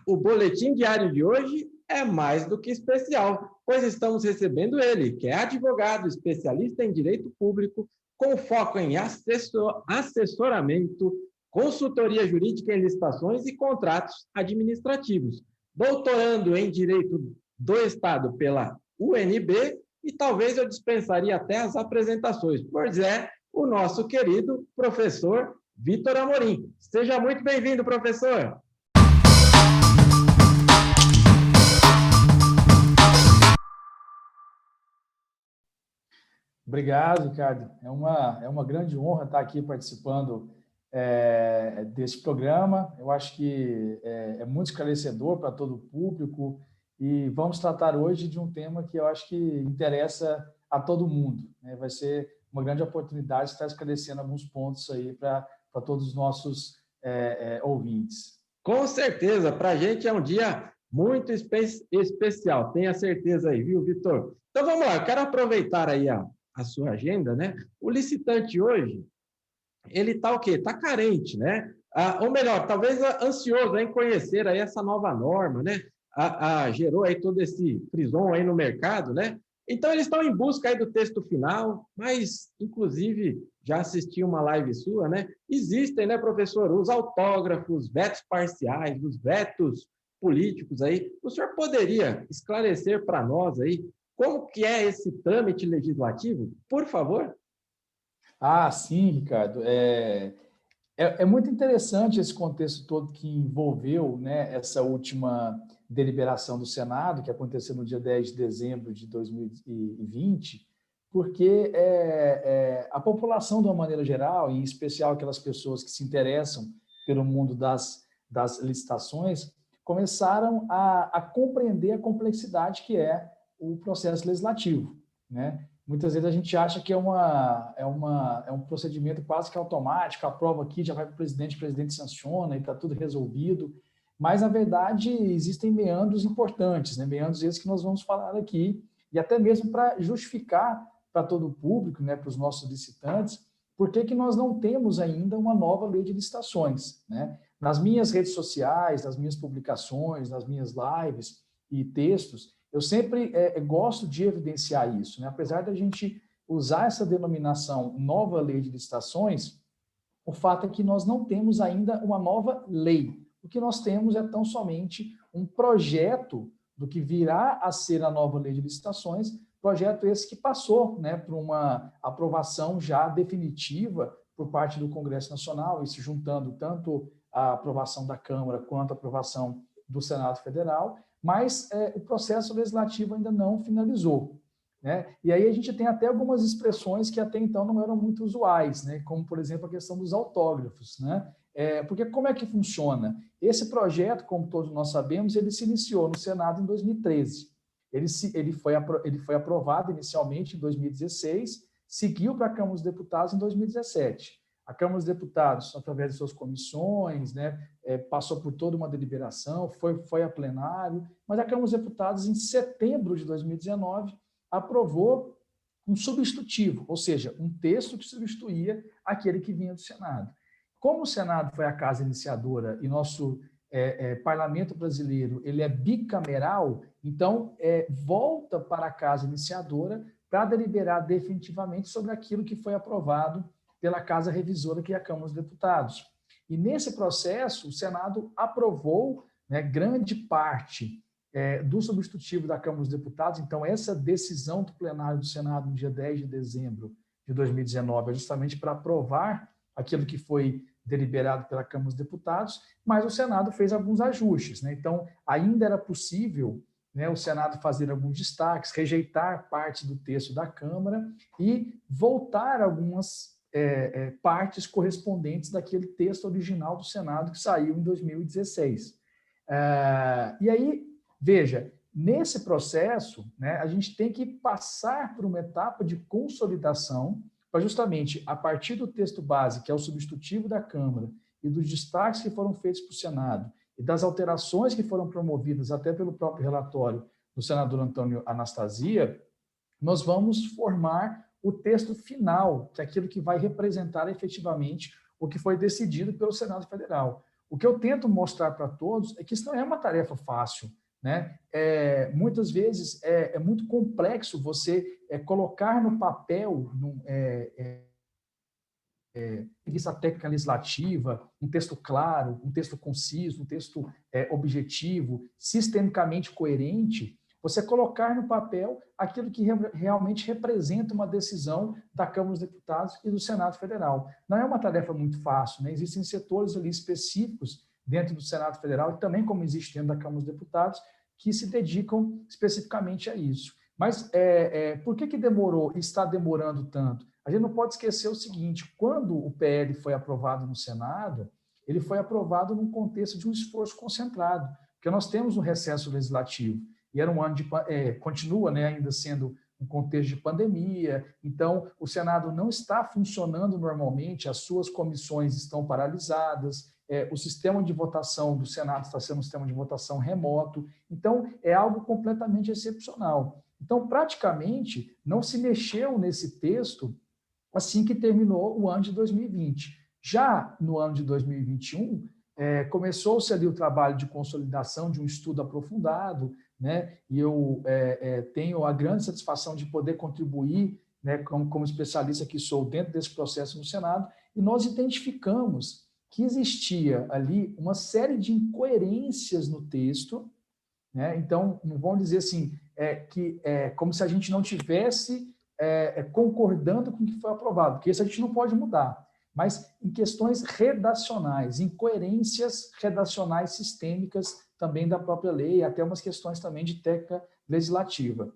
O boletim diário de hoje é mais do que especial, pois estamos recebendo ele, que é advogado, especialista em direito público, com foco em assessoramento, consultoria jurídica em licitações e contratos administrativos, doutorando em Direito do Estado pela UNB, e talvez eu dispensaria até as apresentações, pois é o nosso querido professor Vitor Amorim. Seja muito bem-vindo, professor! Obrigado, Ricardo. É uma grande honra estar aqui participando desse programa. Eu acho que é muito esclarecedor para todo o público e vamos tratar hoje de um tema que eu acho que interessa a todo mundo, né? Vai ser uma grande oportunidade de estar esclarecendo alguns pontos aí para todos os nossos ouvintes. Com certeza, para a gente é um dia muito especial, tenha certeza aí, viu, Vitor? Então vamos lá, eu quero aproveitar aí a sua agenda, né? O licitante hoje, ele está o quê? Está carente, né? Ou melhor, talvez ansioso em conhecer aí essa nova norma, né? Gerou aí todo esse frisson aí no mercado, né? Então, eles estão em busca aí do texto final, mas, inclusive, já assisti uma live sua, né? Existem, né, professor, os autógrafos, vetos parciais, os vetos políticos aí. O senhor poderia esclarecer para nós aí como que é esse trâmite legislativo, por favor? Sim, Ricardo. É muito interessante esse contexto todo que envolveu, né, essa última deliberação do Senado, que aconteceu no dia 10 de dezembro de 2020, porque a população, de uma maneira geral, em especial aquelas pessoas que se interessam pelo mundo das licitações, começaram a compreender a complexidade que é o processo legislativo, né? Muitas vezes a gente acha que é um procedimento quase que automático, aprova aqui, já vai para o presidente sanciona e está tudo resolvido. Mas, na verdade, existem meandros importantes, né? Meandros esses que nós vamos falar aqui, e até mesmo para justificar para todo o público, né, para os nossos licitantes, por que nós não temos ainda uma nova lei de licitações, né? Nas minhas redes sociais, nas minhas publicações, nas minhas lives e textos, eu sempre gosto de evidenciar isso, né? Apesar da gente usar essa denominação nova lei de licitações, o fato é que nós não temos ainda uma nova lei. O que nós temos é tão somente um projeto do que virá a ser a nova lei de licitações, projeto esse que passou, né, por uma aprovação já definitiva por parte do Congresso Nacional, e se juntando tanto a aprovação da Câmara quanto a aprovação do Senado Federal, mas o processo legislativo ainda não finalizou, né? E aí a gente tem até algumas expressões que até então não eram muito usuais, né? Como, por exemplo, a questão dos autógrafos, né? Porque como é que funciona? Esse projeto, como todos nós sabemos, ele se iniciou no Senado em 2013. Ele foi aprovado inicialmente em 2016, seguiu para a Câmara dos Deputados em 2017. A Câmara dos Deputados, através de suas comissões, né, passou por toda uma deliberação, foi a plenário, mas a Câmara dos Deputados, em setembro de 2019, aprovou um substitutivo, ou seja, um texto que substituía aquele que vinha do Senado. Como o Senado foi a casa iniciadora e nosso parlamento brasileiro ele é bicameral, então volta para a casa iniciadora para deliberar definitivamente sobre aquilo que foi aprovado pela Casa Revisora, que é a Câmara dos Deputados. E nesse processo, o Senado aprovou, né, grande parte do substitutivo da Câmara dos Deputados. Então, essa decisão do plenário do Senado no dia 10 de dezembro de 2019 é justamente para aprovar aquilo que foi deliberado pela Câmara dos Deputados, mas o Senado fez alguns ajustes, né? Então, ainda era possível, né, o Senado fazer alguns destaques, rejeitar parte do texto da Câmara e voltar algumas partes correspondentes daquele texto original do Senado que saiu em 2016. E aí, veja, nesse processo, né, a gente tem que passar por uma etapa de consolidação para justamente, a partir do texto base, que é o substitutivo da Câmara, e dos destaques que foram feitos para o Senado, e das alterações que foram promovidas até pelo próprio relatório do senador Antônio Anastasia, nós vamos formar o texto final, que é aquilo que vai representar efetivamente o que foi decidido pelo Senado Federal. O que eu tento mostrar para todos é que isso não é uma tarefa fácil, né? Muitas vezes é muito complexo você colocar no papel, revista técnica legislativa, um texto claro, um texto conciso, um texto objetivo, sistemicamente coerente, você colocar no papel aquilo que realmente representa uma decisão da Câmara dos Deputados e do Senado Federal. Não é uma tarefa muito fácil, né? Existem setores ali específicos dentro do Senado Federal e também, como existe dentro da Câmara dos Deputados, que se dedicam especificamente a isso. Mas por que demorou e está demorando tanto? A gente não pode esquecer o seguinte, quando o PL foi aprovado no Senado, ele foi aprovado num contexto de um esforço concentrado, porque nós temos um recesso legislativo, e era um ano continua, né, ainda sendo um contexto de pandemia, então o Senado não está funcionando normalmente, as suas comissões estão paralisadas, o sistema de votação do Senado está sendo um sistema de votação remoto, então é algo completamente excepcional. Então, praticamente, não se mexeu nesse texto assim que terminou o ano de 2020. Já no ano de 2021, começou-se ali o trabalho de consolidação de um estudo aprofundado, né? E eu tenho a grande satisfação de poder contribuir, né, como especialista que sou dentro desse processo no Senado, e nós identificamos que existia ali uma série de incoerências no texto, né? Então, não vamos dizer assim, como se a gente não tivesse concordando com o que foi aprovado, porque isso a gente não pode mudar, mas em questões redacionais, incoerências redacionais sistêmicas também da própria lei, até umas questões também de técnica legislativa.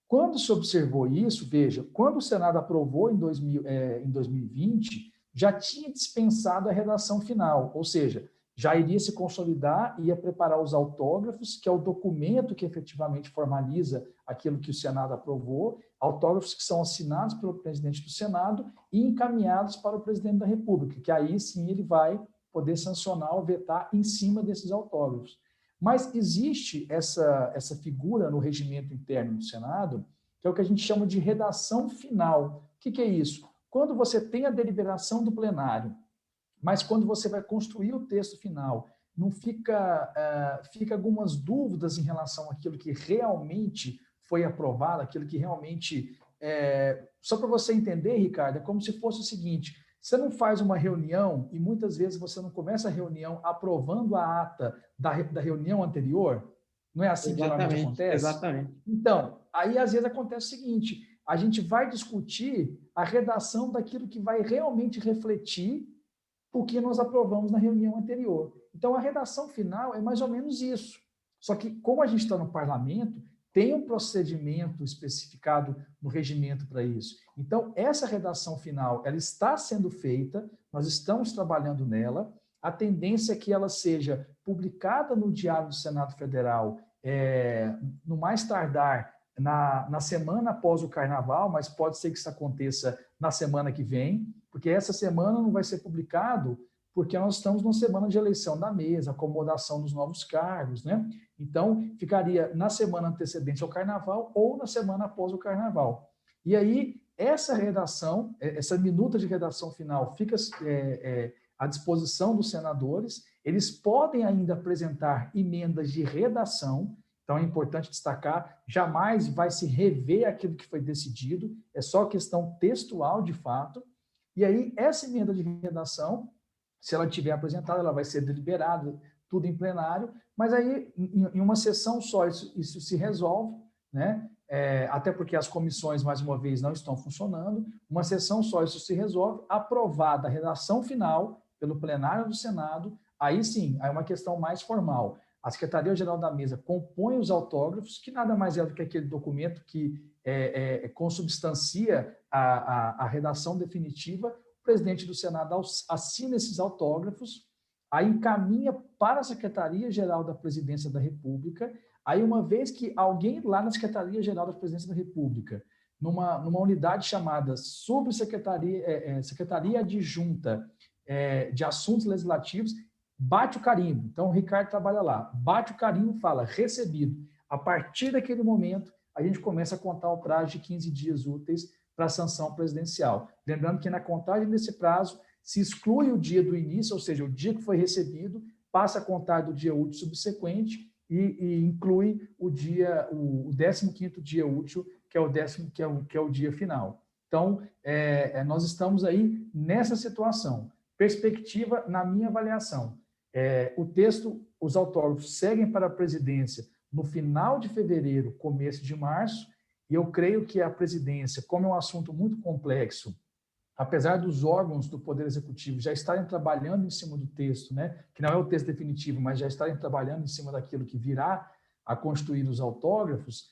Quando se observou isso, veja, quando o Senado aprovou em 2020, já tinha dispensado a redação final, ou seja, já iria se consolidar e ia preparar os autógrafos, que é o documento que efetivamente formaliza aquilo que o Senado aprovou, autógrafos que são assinados pelo presidente do Senado e encaminhados para o presidente da República, que aí sim ele vai poder sancionar ou vetar em cima desses autógrafos. Mas existe essa figura no regimento interno do Senado, que é o que a gente chama de redação final. O que é isso? Quando você tem a deliberação do plenário, mas quando você vai construir o texto final, não fica algumas dúvidas em relação àquilo que realmente foi aprovado, aquilo que realmente... Só para você entender, Ricardo, é como se fosse o seguinte, você não faz uma reunião e muitas vezes você não começa a reunião aprovando a ata da reunião anterior? Não é assim que geralmente acontece? Exatamente. Então, aí às vezes acontece o seguinte, a gente vai discutir a redação daquilo que vai realmente refletir o que nós aprovamos na reunião anterior. Então, a redação final é mais ou menos isso. Só que, como a gente está no parlamento, tem um procedimento especificado no regimento para isso. Então, essa redação final, ela está sendo feita, nós estamos trabalhando nela, a tendência é que ela seja publicada no Diário do Senado Federal, no mais tardar, na semana após o Carnaval, mas pode ser que isso aconteça na semana que vem, porque essa semana não vai ser publicado porque nós estamos numa semana de eleição da mesa, acomodação dos novos cargos, né? Então, ficaria na semana antecedente ao Carnaval ou na semana após o Carnaval. E aí, essa redação, essa minuta de redação final fica à disposição dos senadores, eles podem ainda apresentar emendas de redação, então é importante destacar, jamais vai se rever aquilo que foi decidido, é só questão textual de fato, e aí essa emenda de redação, se ela tiver apresentada, ela vai ser deliberada, tudo em plenário, mas aí em uma sessão só isso se resolve, né? Até porque as comissões, mais uma vez, não estão funcionando, uma sessão só isso se resolve, aprovada a redação final pelo plenário do Senado, aí sim, aí é uma questão mais formal. A Secretaria-Geral da Mesa compõe os autógrafos, que nada mais é do que aquele documento que consubstancia a redação definitiva. O presidente do Senado assina esses autógrafos, aí encaminha para a Secretaria-Geral da Presidência da República, aí uma vez que alguém lá na Secretaria-Geral da Presidência da República, numa unidade chamada Secretaria Adjunta de Assuntos Legislativos, bate o carimbo. Então, o Ricardo trabalha lá, bate o carimbo, fala recebido. A partir daquele momento, a gente começa a contar o prazo de 15 dias úteis para a sanção presidencial. Lembrando que na contagem desse prazo se exclui o dia do início, ou seja, o dia que foi recebido, passa a contar do dia útil subsequente e inclui o 15º dia útil, que é o dia final. Então, nós estamos aí nessa situação. Perspectiva, na minha avaliação, o texto, os autógrafos seguem para a presidência no final de fevereiro, começo de março, e eu creio que a presidência, como é um assunto muito complexo, apesar dos órgãos do Poder Executivo já estarem trabalhando em cima do texto, né, que não é o texto definitivo, mas já estarem trabalhando em cima daquilo que virá a constituir os autógrafos,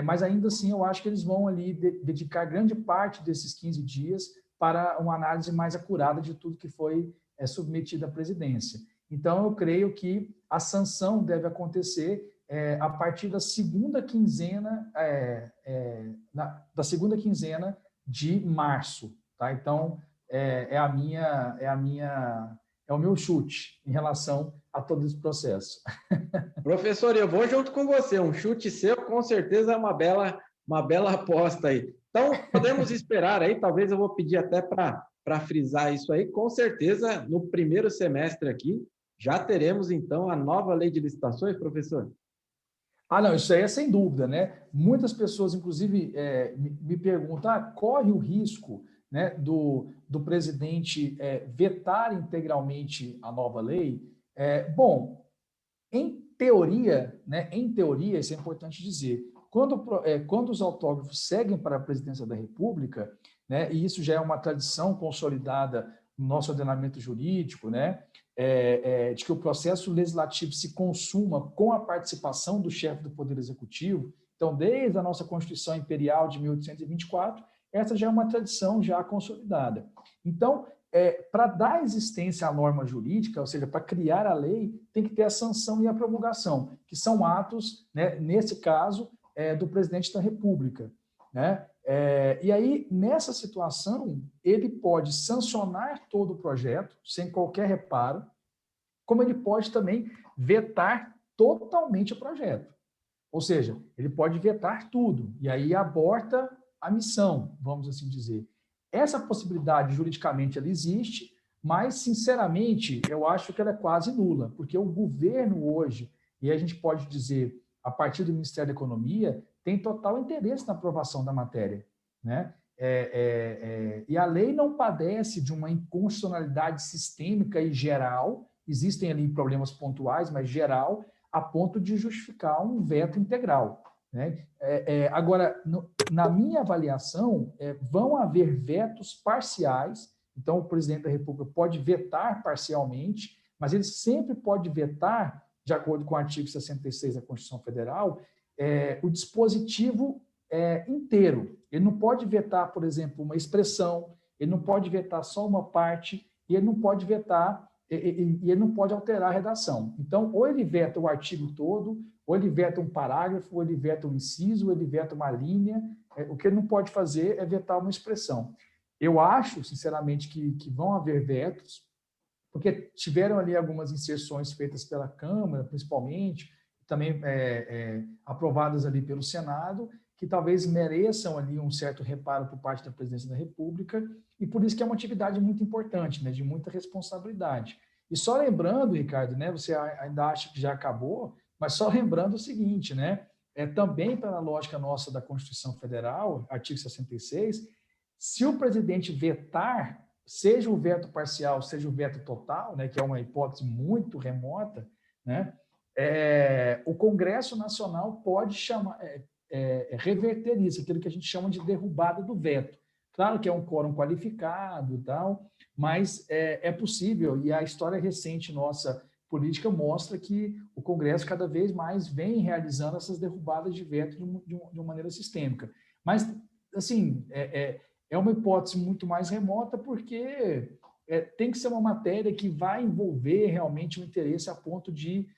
mas ainda assim eu acho que eles vão ali dedicar grande parte desses 15 dias para uma análise mais acurada de tudo que foi submetido à presidência. Então, eu creio que a sanção deve acontecer a partir da segunda quinzena, de março. Tá? Então, é o meu chute em relação a todo esse processo. Professor, eu vou junto com você. Um chute seu, com certeza, é uma bela aposta aí. Então, podemos esperar aí, talvez eu vou pedir até para frisar isso aí, com certeza, no primeiro semestre aqui, já teremos, então, a nova lei de licitações, professor? Não, isso aí é sem dúvida, né? Muitas pessoas, inclusive, me perguntam, corre o risco, né, do presidente vetar integralmente a nova lei? Bom, em teoria, né, isso é importante dizer, quando os autógrafos seguem para a presidência da República, né, e isso já é uma tradição consolidada no nosso ordenamento jurídico, né, de que o processo legislativo se consuma com a participação do chefe do Poder Executivo. Então, desde a nossa Constituição Imperial de 1824, essa já é uma tradição já consolidada. Então, para dar existência à norma jurídica, ou seja, para criar a lei, tem que ter a sanção e a promulgação, que são atos, né, nesse caso, do presidente da República, né? E aí, nessa situação, ele pode sancionar todo o projeto, sem qualquer reparo, como ele pode também vetar totalmente o projeto. Ou seja, ele pode vetar tudo, e aí aborta a missão, vamos assim dizer. Essa possibilidade, juridicamente, ela existe, mas, sinceramente, eu acho que ela é quase nula, porque o governo hoje, e a gente pode dizer, a partir do Ministério da Economia, tem total interesse na aprovação da matéria, né? E a lei não padece de uma inconstitucionalidade sistêmica e geral, existem ali problemas pontuais, mas geral, a ponto de justificar um veto integral, né? Agora, na minha avaliação, vão haver vetos parciais, então o presidente da República pode vetar parcialmente, mas ele sempre pode vetar, de acordo com o artigo 66 da Constituição Federal, o dispositivo inteiro. Ele não pode vetar, por exemplo, uma expressão, ele não pode vetar só uma parte, e ele não pode vetar, e ele não pode alterar a redação. Então, ou ele veta o artigo todo, ou ele veta um parágrafo, ou ele veta um inciso, ou ele veta uma linha. O que ele não pode fazer é vetar uma expressão. Eu acho, sinceramente, que vão haver vetos, porque tiveram ali algumas inserções feitas pela Câmara, principalmente, também aprovadas ali pelo Senado, que talvez mereçam ali um certo reparo por parte da Presidência da República, e por isso que é uma atividade muito importante, né, de muita responsabilidade. E só lembrando, Ricardo, né, você ainda acha que já acabou, mas só lembrando o seguinte, né, também pela lógica nossa da Constituição Federal, artigo 66, se o presidente vetar, seja o veto parcial, seja o veto total, né, que é uma hipótese muito remota, né, o Congresso Nacional pode reverter isso, aquilo que a gente chama de derrubada do veto. Claro que é um quórum qualificado e tal, mas é possível, e a história recente nossa política mostra que o Congresso cada vez mais vem realizando essas derrubadas de veto de uma maneira sistêmica. Mas, assim, é uma hipótese muito mais remota, porque tem que ser uma matéria que vai envolver realmente o interesse a ponto de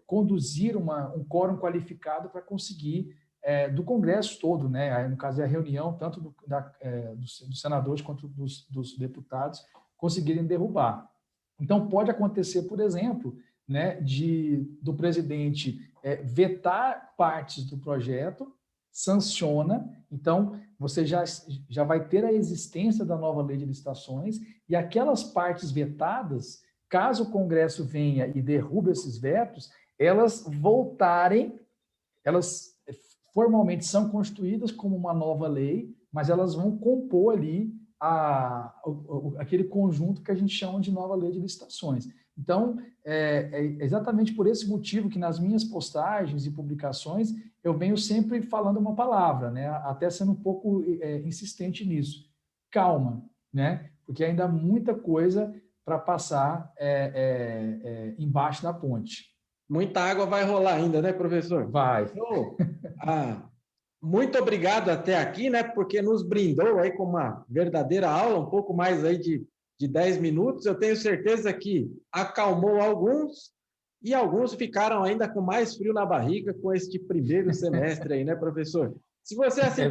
conduzir um quórum qualificado para conseguir, do Congresso todo, né? No caso, é a reunião tanto dos senadores quanto dos deputados, conseguirem derrubar. Então, pode acontecer, por exemplo, né, do presidente vetar partes do projeto, sanciona, então você já vai ter a existência da nova lei de licitações, e aquelas partes vetadas caso o Congresso venha e derrube esses vetos, elas voltarem, elas formalmente são constituídas como uma nova lei, mas elas vão compor ali aquele conjunto que a gente chama de nova lei de licitações. Então, é exatamente por esse motivo que nas minhas postagens e publicações eu venho sempre falando uma palavra, né? Até sendo um pouco insistente nisso. Calma, né? Porque ainda há muita coisa para passar embaixo da ponte. Muita água vai rolar ainda, né, professor? Vai. Então, muito obrigado até aqui, né, porque nos brindou aí com uma verdadeira aula, um pouco mais aí de 10 minutos. Eu tenho certeza que acalmou alguns e alguns ficaram ainda com mais frio na barriga com este primeiro semestre aí, né, professor? Se você assim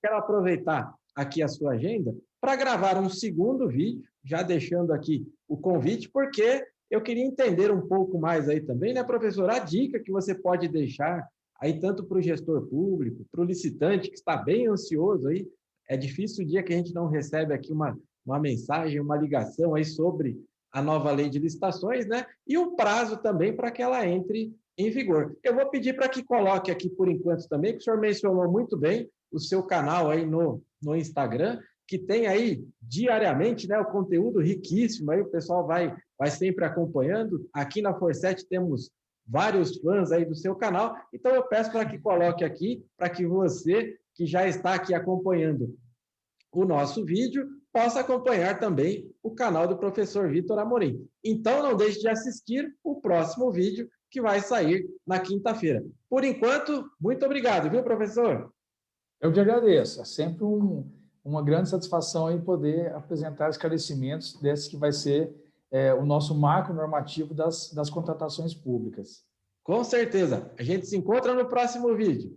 quer aproveitar aqui a sua agenda para gravar um segundo vídeo, já deixando aqui o convite, porque eu queria entender um pouco mais aí também, né, professor, a dica que você pode deixar aí tanto para o gestor público, para o licitante que está bem ansioso aí. É difícil o dia que a gente não recebe aqui uma mensagem, uma ligação aí sobre a nova lei de licitações, né? E o prazo também para que ela entre em vigor. Eu vou pedir para que coloque aqui por enquanto também, que o senhor mencionou muito bem o seu canal aí no Instagram, que tem aí diariamente, né, o conteúdo riquíssimo, aí o pessoal vai sempre acompanhando. Aqui na Forset temos vários fãs aí do seu canal, então eu peço para que coloque aqui, para que você que já está aqui acompanhando o nosso vídeo, possa acompanhar também o canal do professor Vitor Amorim. Então, não deixe de assistir o próximo vídeo que vai sair na quinta-feira. Por enquanto, muito obrigado, viu, professor? Eu que agradeço. É sempre uma grande satisfação em poder apresentar esclarecimentos desse que vai ser o nosso marco normativo das contratações públicas. Com certeza. A gente se encontra no próximo vídeo.